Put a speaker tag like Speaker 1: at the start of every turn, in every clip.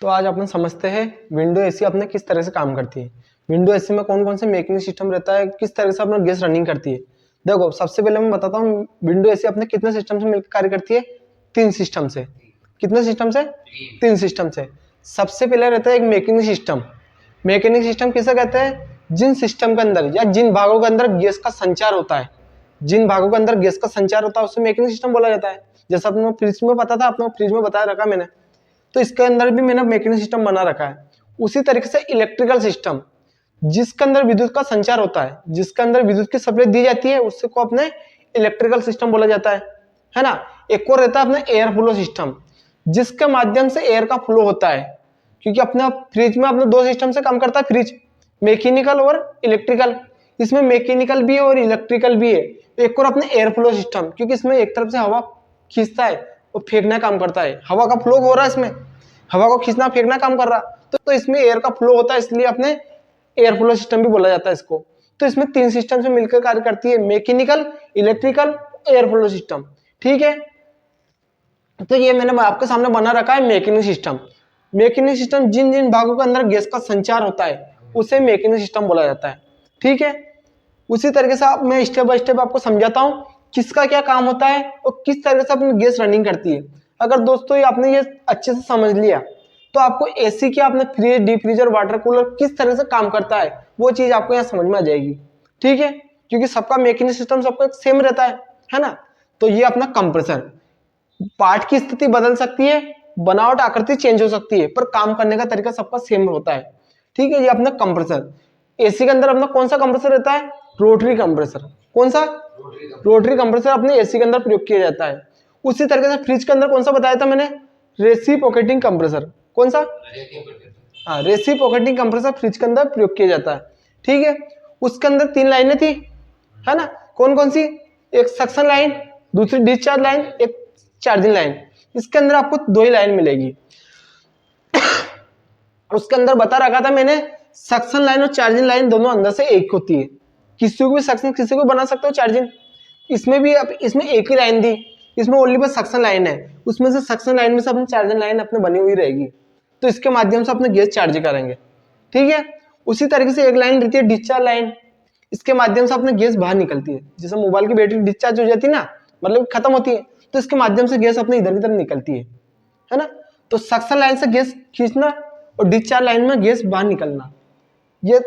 Speaker 1: तो आज अपन समझते हैं विंडो एसी अपने किस तरह से काम करती है। विंडो एसी में कौन कौन से मैकेनिक सिस्टम रहता है, किस तरह से अपना गैस रनिंग करती है। देखो सबसे पहले मैं बताता हूँ विंडो एसी अपने कितने सिस्टम से मिलकर कार्य करती है। 3 सिस्टम से। कितने सिस्टम से? 3 सिस्टम से। सबसे पहले रहता है एक मैकेनिक सिस्टम। मैकेनिक सिस्टम किसे कहते हैं? जिन सिस्टम के अंदर या जिन भागों के अंदर गैस का संचार होता है, जिन भागों के अंदर गैस का संचार होता है उसे मैकेनिक सिस्टम बोला जाता है। जैसा अपने फ्रिज में पता था, अपने फ्रिज में बताया रखा मैंने, तो इसके अंदर भी मैंने मैकेनिक सिस्टम बना रखा है। उसी तरीके से इलेक्ट्रिकल सिस्टम, जिसके अंदर विद्युत का संचार होता है, जिसके अंदर विद्युत की सप्लाई दी जाती है, उससे को अपने इलेक्ट्रिकल सिस्टम बोला जाता है ना। एक और रहता है अपने एयर फ्लो सिस्टम, जिसके माध्यम से एयर का फ्लो होता है, क्योंकि अपने फ्रिज में अपने 2 सिस्टम से काम करता है फ्रिज, मैकेनिकल और इलेक्ट्रिकल। इसमें मैकेनिकल भी है और इलेक्ट्रिकल भी है। एक और अपने एयर फ्लो सिस्टम, क्योंकि इसमें एक तरफ से हवा खींचता है और फेंकना काम करता है, हवा का फ्लो हो रहा है, इसमें हवा को खींचना फेंकना काम कर रहा, तो इसमें एयर का फ्लो होता है, इसलिए अपने एयर फ्लो सिस्टम भी बोला जाता है इसको। तो इसमें 3 सिस्टम से मिलकर कार्य करती है, mechanical, electrical, air flow system. ठीक है, तो ये मैंने आपके सामने बना रखा है मैकेनिक सिस्टम। मैकेनिक सिस्टम जिन जिन भागों के अंदर गैस का संचार होता है उसे मैकेनिक सिस्टम बोला जाता है। ठीक है, उसी तरीके से मैं स्टेप बाय स्टेप आपको समझाता हूँ किसका क्या काम होता है और किस तरह से अपनी गैस रनिंग करती है। अगर दोस्तों ये आपने ये अच्छे से समझ लिया तो आपको एसी क्या, अपने fridge, deep freezer, water cooler किस तरह से काम करता है वो चीज आपको यहाँ समझ में आ जाएगी। ठीक है, क्योंकि सबका मैकेनिक सिस्टम सबका सेम रहता है ना। तो ये अपना कंप्रेसर, पार्ट की स्थिति बदल सकती है, बनावट आकृति चेंज हो सकती है, पर काम करने का तरीका सबका सेम होता है। ठीक है, ये अपना कंप्रेसर। एसी के अंदर अपना कौन सा कंप्रेसर रहता है? Rotary compressor. कौन सा? रोटरी कंप्रेसर अपने एसी के अंदर प्रयोग किया जाता है। उसी तरीके से फ्रिज के अंदर कौन सा बताया था मैंने? Reciprocating compressor. कौन सा? हाँ, रेसिप्रोकेटिंग कंप्रेसर फ्रिज के अंदर प्रयोग किया जाता है। ठीक है, उसके अंदर 3 लाइनें थी, है ना। कौन कौन सी? एक सक्शन लाइन, दूसरी डिस्चार्ज लाइन, एक चार्जिंग लाइन। इसके अंदर आपको 2 ही लाइन मिलेगी। उसके अंदर बता रखा था मैंने, सक्शन लाइन और चार्जिंग लाइन दोनों अंदर से एक होती है। किसी को भी सक्शन, किसी को बना सकते हो चार्जिंग। इसमें भी इसमें एक ही लाइन थी, इसमें ओनली बस सक्शन लाइन है। उसमें से सक्शन लाइन में से अपनी चार्जिंग लाइन अपने बनी हुई रहेगी, तो इसके माध्यम से अपने गैस चार्ज करेंगे। ठीक है, उसी तरीके से एक लाइन रहती है डिस्चार्ज लाइन, इसके माध्यम से अपने गैस बाहर निकलती है। जैसे मोबाइल की बैटरी डिस्चार्ज हो जाती है ना, मतलब खत्म होती है, तो इसके माध्यम से गैस अपने इधर उधर निकलती है ना। तो सक्शन लाइन से गैस खींचना और डिस्चार्ज लाइन में गैस बाहर निकलना, ये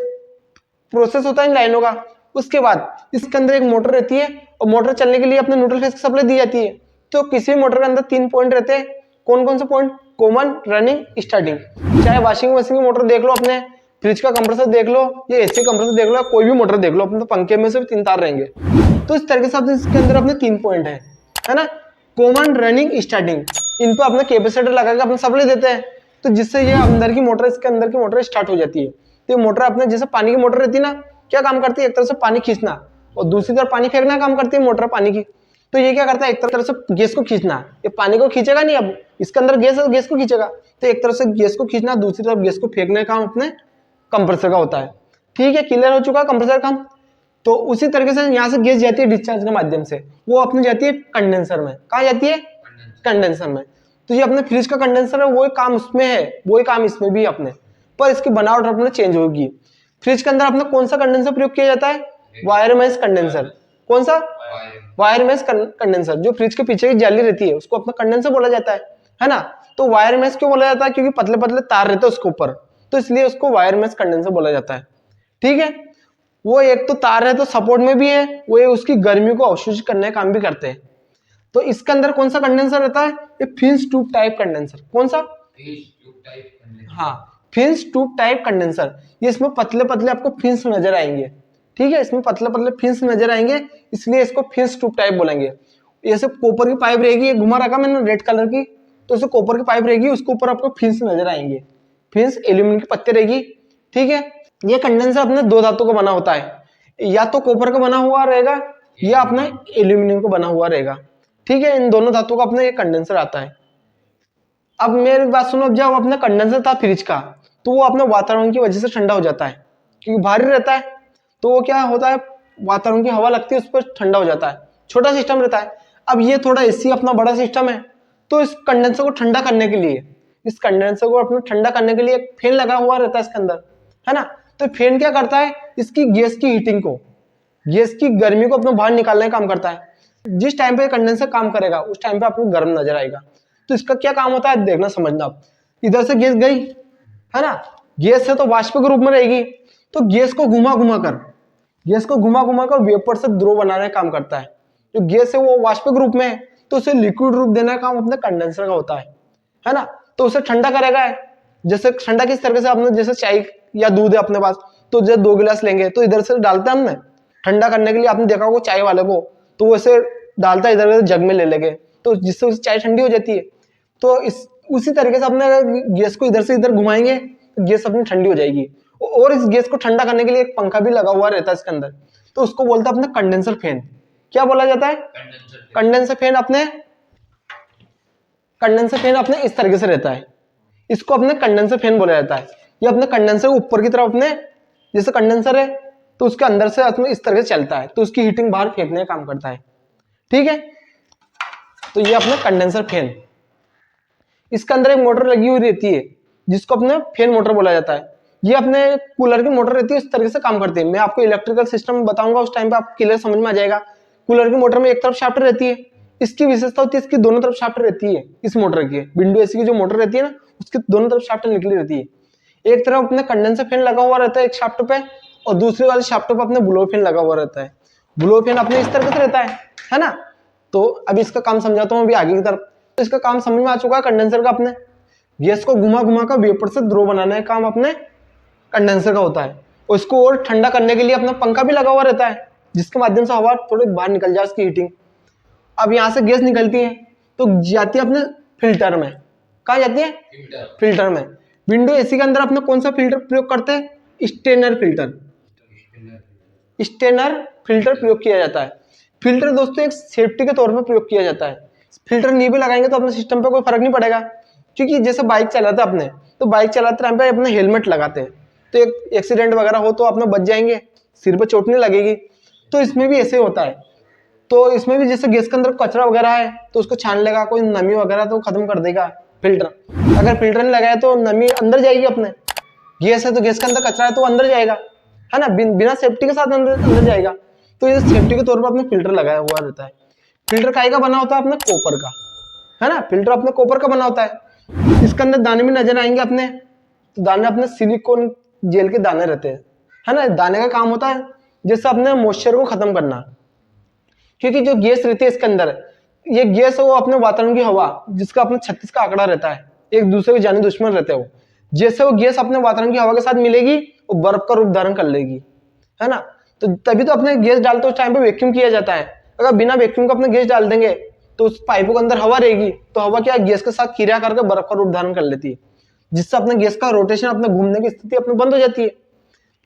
Speaker 1: प्रोसेस होता है इन लाइनों का। उसके बाद इसके अंदर एक मोटर रहती है और मोटर चलने के लिए अपने न्यूट्रल फेज की सप्लाई दी जाती है। तो किसी भी मोटर के अंदर 3 पॉइंट रहते हैं। कौन कौन से पॉइंट? Common, running, starting. चाहे वॉशिंग मशीन की मोटर देख लो, अपने फ्रिज का कंप्रेसर देख लो, या एसी कंप्रेसर देख लो, या कोई भी मोटर देख लो, अपने तो पंखे में से भी 3 तार रहेंगे। तो इस तरीके से अपने इसके अंदर अपने 3 पॉइंट है ना, कॉमन, रनिंग, स्टार्टिंग। इन पर अपने कैपेसिटर लगा के अपने सप्लाई देते हैं, तो जिससे ये अंदर की मोटर, इसके अंदर की मोटर स्टार्ट हो जाती है। तो मोटर अपने जैसे पानी की मोटर रहती है ना, क्या काम करती है? एक तरफ से पानी खींचना और दूसरी तरफ पानी फेंकना काम करती है मोटर पानी की। तो ये क्या करता है? एक तरफ से गैस को खींचना, ये पानी को खींचेगा नहीं, अब इसके अंदर गैस है, गैस को खींचेगा। तो एक तरफ से गैस को खींचना, दूसरी तरफ गैस को फेंकने का काम अपने कंप्रेसर का होता है। ठीक है, क्लियर हो चुका कंप्रेसर काम। तो उसी तरीके से यहाँ से गैस जाती है डिस्चार्ज के माध्यम से, वो अपनी जाती है कंडेंसर में। कहाँ जाती है? कंडेंसर में। तो ये अपने फ्रिज का कंडेंसर है, वही काम उसमें है, वही काम इसमें भी अपने, पर इसकी बनावट अपने चेंज होगी। फ्रिज के अंदर अपने कौन सा कंडेंसर प्रयोग किया जाता है? Wire mesh condenser. कौन सा? Wire mesh condenser. जो फ्रिज के पीछे की जाली रहती है उसको अपना कंडेंसर बोला जाता है ना। तो वायर मेश क्यों बोला जाता है? क्योंकि पतले पतले तार रहते हैं उसके ऊपर, तो इसलिए उसको वायर मेश कंडेंसर बोला जाता है। ठीक है, वो एक तो तार है तो सपोर्ट में भी है, वो उसकी गर्मी को अवशोषित करने का काम भी करते हैं। तो इसके अंदर कौन सा कंडेंसर रहता है? ये फिन्स ट्यूब टाइप कंडेंसर। कौन सा? हाँ, फिन्स ट्यूब टाइप कंडेंसर। ये इसमें पतले पतले आपको फिन्स नजर आएंगे। ठीक है, इसमें पतले पतले फिन्स नजर आएंगे, इसलिए इसको फिन्स ट्यूब टाइप बोलेंगे। ये सब कॉपर की पाइप रहेगी, ये घुमा रखा मैंने रेड कलर की, तो इसे कॉपर की पाइप रहेगी, उसके ऊपर आपको फिन्स नजर आएंगे। फिन्स एल्यूमिनियम की पत्ते रहेगी। ठीक है, ये कंडेंसर अपने 2 धातु का बना होता है, या तो कॉपर का बना हुआ रहेगा या अपना एल्यूमिनियम का बना हुआ रहेगा। ठीक है, इन दोनों धातु का अपना ये कंडेंसर आता है। अब मेरी बात सुनो, जब अपना कंडेंसर था फ्रिज का, तो वो अपने वातावरण की वजह से ठंडा हो जाता है, क्योंकि भारी रहता है, तो वो क्या होता है, वातावरण की हवा लगती है उस पर ठंडा हो जाता है। छोटा सिस्टम रहता है। अब ये थोड़ा एसी अपना बड़ा सिस्टम है, तो इस कंडेंसर को ठंडा करने के लिए इस कंडेंसर को अपने ठंडा करने के लिए एक फैन लगा हुआ रहता है इसके अंदर, है ना। तो फैन क्या करता है, इसकी गैस की हीटिंग को, गैस की गर्मी को अपने बाहर निकालने का काम करता है। जिस टाइम पे कंडेंसर काम करेगा उस टाइम पे आपको गर्म नजर आएगा। तो इसका क्या काम होता है देखना समझना आप। इधर से गैस गई, है ना, गैस है तो वाष्प के रूप में रहेगी, तो गैस को घुमा घुमा कर वेपर से द्रव बनाने का काम करता है। जो गैस है वो वाष्प के रूप में है, तो उसे लिक्विड रूप देने का काम अपने कंडेंसर का होता है ना। तो उसे ठंडा करेगा, जैसे ठंडा किस तरीके से, आपने जैसे चाय या दूध है अपने पास, तो जब 2 गिलास लेंगे तो इधर से डालते हैं हमने ठंडा करने के लिए, आपने देखा होगा चाय वाले को, तो वो ऐसे डालता है इधर जग में ले लेके, तो जिससे उसकी चाय ठंडी हो जाती है। तो इस उसी तरीके से अपने गैस को इधर से इधर घुमाएंगे तो गैस अपनी ठंडी हो जाएगी। और इस गैस को ठंडा करने के लिए एक पंखा भी लगा हुआ रहता है इसके अंदर, तो उसको बोलते हैं अपने कंडेंसर फैन। क्या बोला जाता है, कंडेंसर फैन। अपने कंडेंसर फैन अपने इस तरीके से रहता है, इसको अपने कंडेंसर फैन बोला जाता है। ये अपने कंडेंसर ऊपर की तरफ अपने, जैसे कंडेंसर है तो उसके अंदर से अपने इस तरह से चलता है, तो उसकी हीटिंग बाहर फेंकने का काम करता है, ठीक है। तो ये अपना कंडेंसर फैन, इसके अंदर एक मोटर लगी हुई रहती है जिसको अपने फैन मोटर बोला जाता है। ये अपने कूलर की मोटर रहती है, इस तरीके से काम करती है। मैं आपको इलेक्ट्रिकल सिस्टम बताऊंगा, उस टाइम पे आप क्लियर समझ में आ जाएगा। कूलर की मोटर में एक तरफ शाफ्ट रहती है, इसकी विशेषता होती है इसकी दोनों तरफ शाफ्ट रहती है। इस मोटर की विंडो एसी की जो मोटर रहती है ना, उसकी दोनों तरफ शाफ्ट निकली रहती है। एक तरफ अपने कंडेंसर फैन लगा हुआ रहता है एक शाफ्ट पे, और दूसरे वाले शाफ्ट पे अपने ब्लो फैन लगा हुआ रहता है। ब्लो फैन अपने इस तरीके से रहता है ना। तो अभी इसका काम समझाता हूँ अभी आगे की तरफ। तो इसका काम समझ में आ चुका है कंडेंसर का। अपने गैस को घुमा घुमा कर वेपर से द्रव बनाने का काम अपने कंडेंसर का होता है। और इसको और ठंडा करने के लिए अपना पंखा भी लगा हुआ रहता है, जिसके माध्यम से हवा थोड़ी बाहर निकल जाए उसकी हीटिंग। अब यहाँ से गैस निकलती है तो जाती है अपने फिल्टर में। कहाँ जाती है, फिल्टर में। विंडो एसी के अंदर अपने कौन सा फिल्टर प्रयोग करते हैं, स्टेनर फिल्टर। स्टेनर फिल्टर प्रयोग किया जाता है। फिल्टर दोस्तों एक सेफ्टी के तौर पर प्रयोग किया जाता है। फिल्टर नहीं भी लगाएंगे तो अपने सिस्टम पे कोई फर्क नहीं पड़ेगा, क्योंकि जैसे बाइक चलाते हैं अपने, तो बाइक चलाते टाइम पे अपने हेलमेट लगाते हैं, तो एक एक्सीडेंट वगैरह हो तो अपने बच जाएंगे, सिर पे चोट नहीं लगेगी। तो इसमें भी ऐसे होता है। तो इसमें भी जैसे गैस के अंदर कचरा वगैरह है तो उसको छान लेगा, कोई नमी वगैरह तो खत्म कर देगा फिल्टर। अगर फिल्टर नहीं लगाया तो नमी अंदर जाएगी। अपने गैस है तो गैस के अंदर कचरा है तो अंदर जाएगा, है ना, बिना सेफ्टी के साथ अंदर जाएगा। तो ये सेफ्टी के तौर पर अपने फिल्टर लगाया हुआ रहता है। फिल्टर काहे का बना होता है, अपने कॉपर का, है ना। फिल्टर अपने कॉपर का बना होता है। इसके अंदर दाने भी नजर आएंगे अपने, तो दाने अपने सिलिकॉन जेल के दाने रहते हैं, है ना। दाने का काम होता है जैसे अपने मॉइस्चर को खत्म करना, क्योंकि जो गैस रहती है इसके अंदर, ये गैस है वो अपने वातावरण की हवा, जिसका अपने 36 का आंकड़ा रहता है, एक दूसरे के जाने दुश्मन रहते हैं वो। जैसे वो गैस अपने वातावरण की हवा के साथ मिलेगी वो बर्फ का रूप धारण कर लेगी, है ना। तो तभी तो अपने गैस डालते उस टाइम पे वैक्यूम किया जाता है। अगर बिना वैक्यूम का अपने गैस डाल देंगे तो उस पाइपों के अंदर हवा रहेगी, तो हवा क्या गैस के साथ क्रिया करके बर्फ का रूप धारण कर लेती है, जिससे अपने गैस का रोटेशन अपने घूमने की स्थिति अपने बंद हो जाती है।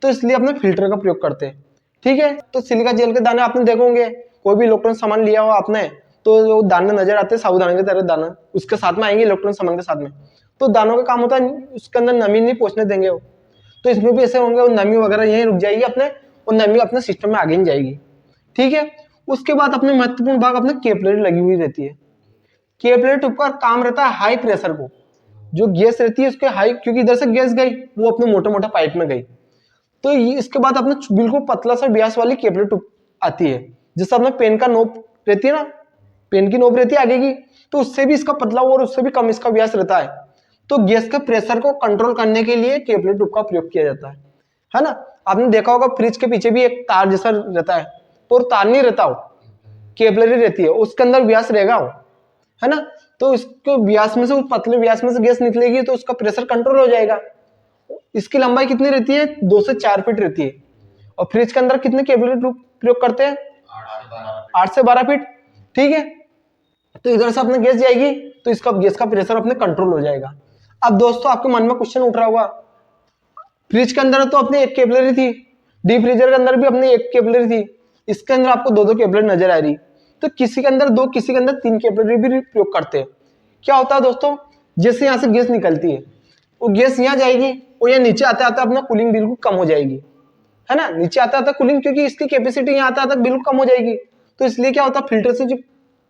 Speaker 1: तो इसलिए अपने फिल्टर का प्रयोग करते हैं, ठीक है। तो सिलिका जेल के दाने आपने देखोगे, कोई भी इलेक्ट्रॉनिक सामान लिया हो आपने तो जो दाने नजर आते हैं साबुदाने की तरह दाना, उसके साथ में आएंगे इलेक्ट्रॉनिक सामान के साथ में। तो दानों का काम होता है उसके अंदर नमी नहीं पहुंचने देंगे वो। तो इसमें भी ऐसे होंगे, वो नमी वगैरह यहीं रुक जाएगी अपने, और नमी अपने सिस्टम में आगे नहीं जाएगी, ठीक है। उसके बाद अपने महत्वपूर्ण भाग अपने कैपिलरी लगी हुई रहती है। कैपिलरी ट्यूब का काम रहता है हाई प्रेशर को, जो गैस रहती है उसके हाई, क्योंकि इधर से गैस गई वो अपने मोटे मोटे पाइप में गई, तो इसके बाद अपने बिल्कुल पतला सा व्यास वाली कैपिलरी ट्यूब आती है। जैसे अपने पेन का नोक रहती है ना, पेन की नोक रहती है आगे की, तो उससे भी इसका पतला और उससे भी कम इसका व्यास रहता है। तो गैस के प्रेशर को कंट्रोल करने के लिए कैपिलरी ट्यूब का प्रयोग किया जाता है ना। आपने देखा होगा फ्रिज के पीछे भी एक तार जैसा रहता है, तो तार नहीं रहता हो, कैपिलरी रहती है, उसके अंदर व्यास रहेगा वो, है ना। तो इसको व्यास में से, उस पतले व्यास में से गैस निकलेगी तो उसका प्रेशर कंट्रोल हो जाएगा। इसकी लंबाई कितनी रहती है, 2 से 4 फीट रहती है। और फ्रिज के अंदर कितने कैपिलरी ट्यूब प्रयोग करते हैं, 8 से 12 फीट, ठीक है। तो इधर से अपने गैस जाएगी तो इसका गैस का प्रेशर अपने कंट्रोल हो जाएगा। अब दोस्तों आपके मन में क्वेश्चन उठ रहा होगा, फ्रिज के अंदर तो अपने एक कैपिलरी थी, डीप फ्रीजर के अंदर भी अपने एक कैपिलरी थी, इसके अंदर आपको 2-2 कैपिलरी नजर आ रही, तो किसी के अंदर 2 किसी के अंदर 3 कैपिलरी भी प्रयोग करते हैं। क्या होता है दोस्तों, जैसे यहाँ से गैस निकलती है वो गैस यहाँ जाएगी और यहाँ नीचे आते आते अपना कूलिंग बिल्कुल कम हो जाएगी, है ना। नीचे आता आता कूलिंग, क्योंकि इसकी कैपेसिटी यहाँ आता आता बिल्कुल कम हो जाएगी। तो इसलिए क्या होता है, फिल्टर से जो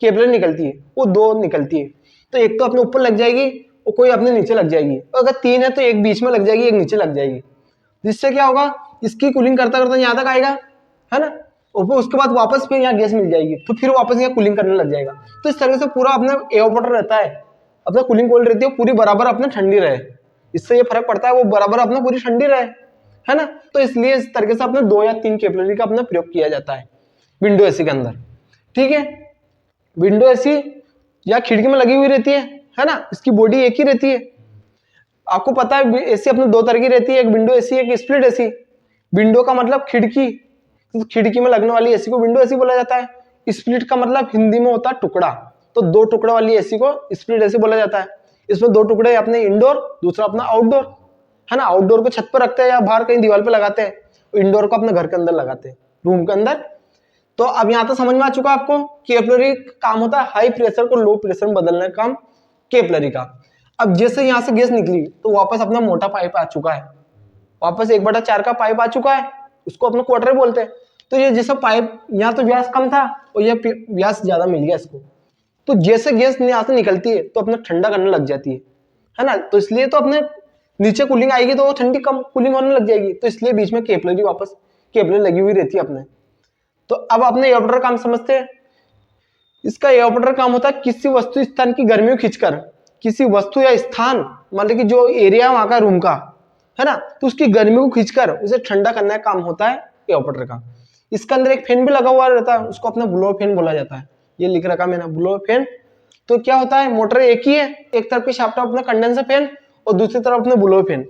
Speaker 1: कैपिलरी निकलती है वो 2 निकलती है, तो एक तो अपने ऊपर लग जाएगी और कोई अपने नीचे लग जाएगी, और अगर 3 है तो एक बीच में लग जाएगी, एक नीचे लग जाएगी, जिससे क्या होगा, इसकी कूलिंग करता करता यहाँ तक आएगा, है ना, और फिर उसके बाद वापस फिर यहाँ गैस मिल जाएगी, तो फिर वापस यहाँ कूलिंग करने लग जाएगा। तो इस तरह से पूरा अपना एयरपोर्टर रहता है, अपना कूलिंग कॉइल रहती है पूरी बराबर अपने ठंडी रहे, इससे ये फर्क पड़ता है वो बराबर अपना पूरी ठंडी रहे, है ना। तो इसलिए इस तरीके से अपने 2 या 3 कैपिलरी का अपना प्रयोग किया जाता है विंडो एसी के अंदर। ठीक है, विंडो एसी या खिड़की में लगी हुई रहती है ना, इसकी बॉडी एक ही रहती है। आपको पता है एसी अपने 2 तरह की रहती है, एक विंडो एसी, एक स्प्लिट एसी। विंडो का मतलब खिड़की, खिड़की में लगने वाली एसी को विंडो एसी बोला जाता है। स्प्लिट का मतलब हिंदी में होता है टुकड़ा, तो 2 टुकड़े वाली एसी को स्प्लिट एसी बोला जाता है। इसमें 2 टुकड़े अपने इंडोर, दूसरा अपना आउटडोर, है ना। आउटडोर को छत पर रखते हैं या बाहर कहीं दीवार पे लगाते हैं, इंडोर को अपने घर के अंदर लगाते हैं, रूम के अंदर। तो अब यहाँ तो समझ में आ चुका आपको, कैपिलरी काम होता है हाई प्रेशर को लो प्रेशर में बदलने का काम कैपिलरी का। अब जैसे यहाँ से गैस निकली तो वापस अपना मोटा पाइप आ चुका है, वापस 1/4 का पाइप आ चुका है, उसको अपने क्वार्टर बोलते हैं। तो ये जैसे पाइप यहाँ तो व्यास कम था और ये व्यास ज्यादा मिल गया इसको, तो जैसे गैस यहाँ से निकलती है तो अपना ठंडा करने लग जाती है ना। तो इसलिए तो अपने नीचे कूलिंग आएगी तो ठंडी कम कूलिंग होने लग जाएगी, तो इसलिए बीच में कैपिलरी वापस कैपिलरी लगी हुई रहती है अपने। तो अब अपने एयरपोर्टर काम समझते हैं। इसका एयरपोर्टर काम होता है किसी वस्तु स्थान की गर्मी को खींचकर, किसी वस्तु या स्थान मतलब कि जो एरिया वहां का रूम का, है ना, तो उसकी गर्मी को खींचकर उसे ठंडा करने का काम होता है एयरपोर्टर का। इसके अंदर एक फैन भी लगा हुआ रहता है, उसको अपना ब्लोअर फैन बोला जाता है, ये लिख रखा मैंने ब्लोअर फैन। तो क्या होता है, मोटर एक ही है, एक तरफ की शाफ्ट अपना कंडेंसर फैन और दूसरी तरफ अपना ब्लोअर फैन।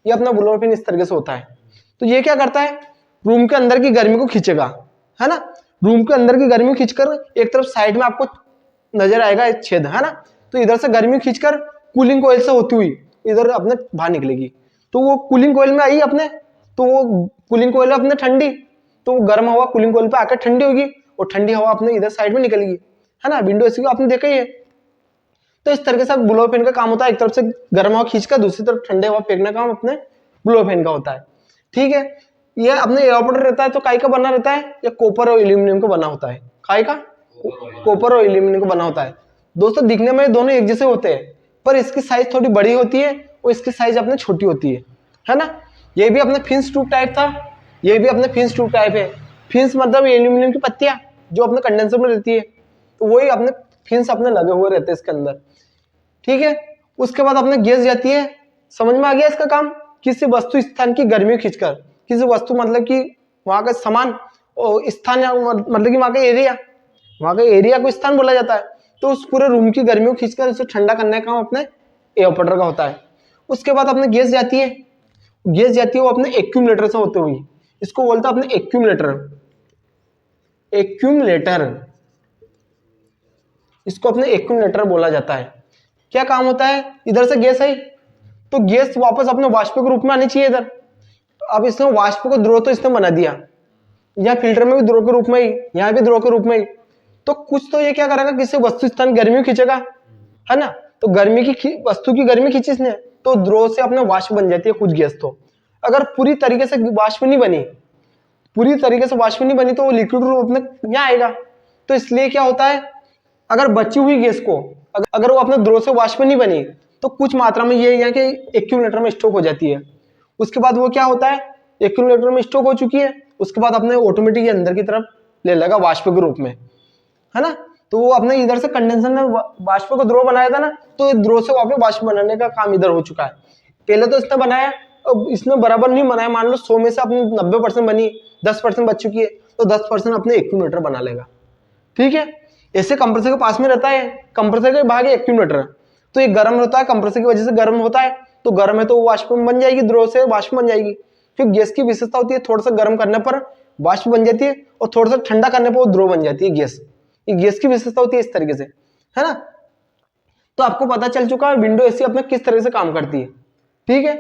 Speaker 1: ये अपना ब्लोअर फैन इस तरीके से होता है। तो ये क्या करता है, रूम के अंदर की गर्मी को खींचेगा, है ना। रूम के अंदर की गर्मी खींचकर एक तरफ साइड में आपको नजर आएगा एक छेद, है ना, तो इधर से गर्मी खींचकर कूलिंग कॉइल से होती हुई इधर अपने बाहर निकलेगी। तो वो कूलिंग कॉइल में आई अपने, तो वो कूलिंग कॉइल अपने ठंडी, तो वो गर्म हवा कूलिंग कॉइल पे आकर ठंडी होगी और ठंडी हवा अपने इधर साइड में निकलेगी, है ना। विंडो एसी को आपने देखा ही है। तो इस तरीके से ब्लोअर फैन का काम होता है, एक तरफ से गर्म हवा खींचकर दूसरी तरफ ठंडे हवा फेंकने का काम अपने ब्लोअर फैन का होता है। ठीक है, ये अपने एयरपोर्टर रहता है तो काई का बना रहता है या कॉपर और एल्यूमिनियम का बना होता है, काई का, कॉपर और एल्यूमिनियम का बना होता है। दोस्तों दिखने में दोनों एक जैसे होते हैं, पर इसकी साइज थोड़ी बड़ी होती है और इसकी साइज अपने छोटी होती है ना। ये भी अपने फिंस ट्यूब टाइप था, ये भी अपने फिंस ट्यूब टाइप है। फिंस मतलब एल्यूमिनियम की पत्तियां जो अपने कंडेंसर में रहती है, तो वही अपने फिंस अपने लगे हुए रहते हैं इसके अंदर। ठीक है, उसके बाद अपने गैस जाती है, समझ में आ गया इसका काम, किसी वस्तु स्थान की गर्मी खींचकर, किसी वस्तु मतलब कि वहां का सामान और स्थान मतलब कि वहां का एरिया, वहां का एरिया को स्थान बोला जाता है, तो उस पूरे रूम की गर्मी को खींचकर उसे ठंडा करने का काम अपने एयरपोर्टर का होता है। उसके बाद अपने गैस जाती है, गैस जाती है वो अपने एक्यूमुलेटर से होते हुई, इसको बोलता है अपने एक्यूमुलेटर, एक्यूमुलेटर, इसको अपने एक्यूमुलेटर बोला जाता है। क्या काम होता है, इधर से गैस आई तो गैस वापस अपने वाष्प के रूप में आनी चाहिए इधर। अब इसने वाष्प को द्रव तो इसने बना दिया, यहाँ फिल्टर में भी द्रव के रूप में ही, यहाँ भी द्रव के रूप में ही, तो कुछ तो ये क्या करेगा, किसी वस्तु स्थान गर्मी खींचेगा, है ना। तो गर्मी की वस्तु की गर्मी खींची इसने तो द्रव से अपने वाष्प बन जाती है कुछ गैस। तो अगर पूरी तरीके से वाष्प नहीं बनी, पूरी तरीके से वाष्प नहीं बनी तो वो लिक्विड रूप में यहाँ आएगा। तो इसलिए क्या होता है, अगर बची हुई गैस को अगर वो अपने द्रव से वाष्प नहीं बनी तो कुछ मात्रा में ये यहाँ के एक्यूमुलेटर में स्टॉक हो जाती है। उसके बाद वो क्या होता है, एक्यूमुलेटर में स्टॉक हो चुकी है, उसके बाद अपने ऑटोमेटिक अंदर की तरफ ले लगा वाष्प के रूप में, है ना। तो वो अपने इधर से कंडेंसर ने वाष्प को द्रव बनाया था ना, तो द्रव से वापस वाष्प बनाने का काम इधर हो चुका है। पहले तो इसने बनाया, अब इसने बराबर नहीं बनाया, मान लो 100 में से अपनी 90% बनी, 10% बच चुकी है, तो 10% अपने एक्यूमुलेटर बना लेगा। ठीक है, ऐसे कंप्रेसर के पास में रहता है, कंप्रेसर के भाग एक्यूमुलेटर, तो ये गर्म होता है, कंप्रेसर की वजह से गर्म होता है, तो गर्म है तो वाष्प बन जाएगी, द्रव से वाष्प बन जाएगी। फिर गैस की विशेषता होती है, थोड़ा सा गर्म करने पर वाष्प बन जाती है और थोड़ा सा ठंडा करने पर वो द्रव बन जाती है गैस। ये गैस की विशेषता होती है इस तरीके से, है ना। तो आपको पता चल चुका है विंडो एसी अपने किस तरह से काम करती है। ठीक है,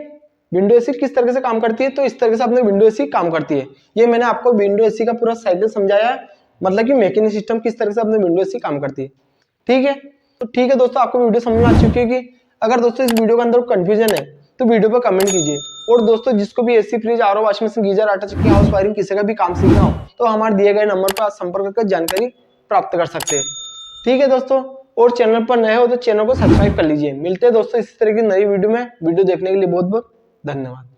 Speaker 1: विंडो एसी किस तरह से काम करती है, तो इस तरह से अपने विंडो एसी काम करती है। ये मैंने आपको विंडो एसी का पूरा साइकिल समझाया है, मतलब कि मैकेनिक सिस्टम किस तरह से अपने विंडो एसी काम करती है। ठीक है, तो ठीक है दोस्तों, आपको वीडियो समझ में आ चुकी है कि अगर दोस्तों इस वीडियो के अंदर कंफ्यूजन है तो वीडियो पर कमेंट कीजिए। और दोस्तों जिसको भी AC, fridge, RO, washing machine, geyser, आटा चक्की, हाउस वायरिंग किसी का भी काम सीखना हो तो हमारे दिए गए नंबर पर संपर्क कर जानकारी प्राप्त कर सकते हैं। ठीक है दोस्तों, और चैनल पर नए हो तो चैनल को सब्सक्राइब कर लीजिए। मिलते हैं दोस्तों इसी तरह की नई वीडियो में। वीडियो देखने के लिए बहुत बहुत धन्यवाद।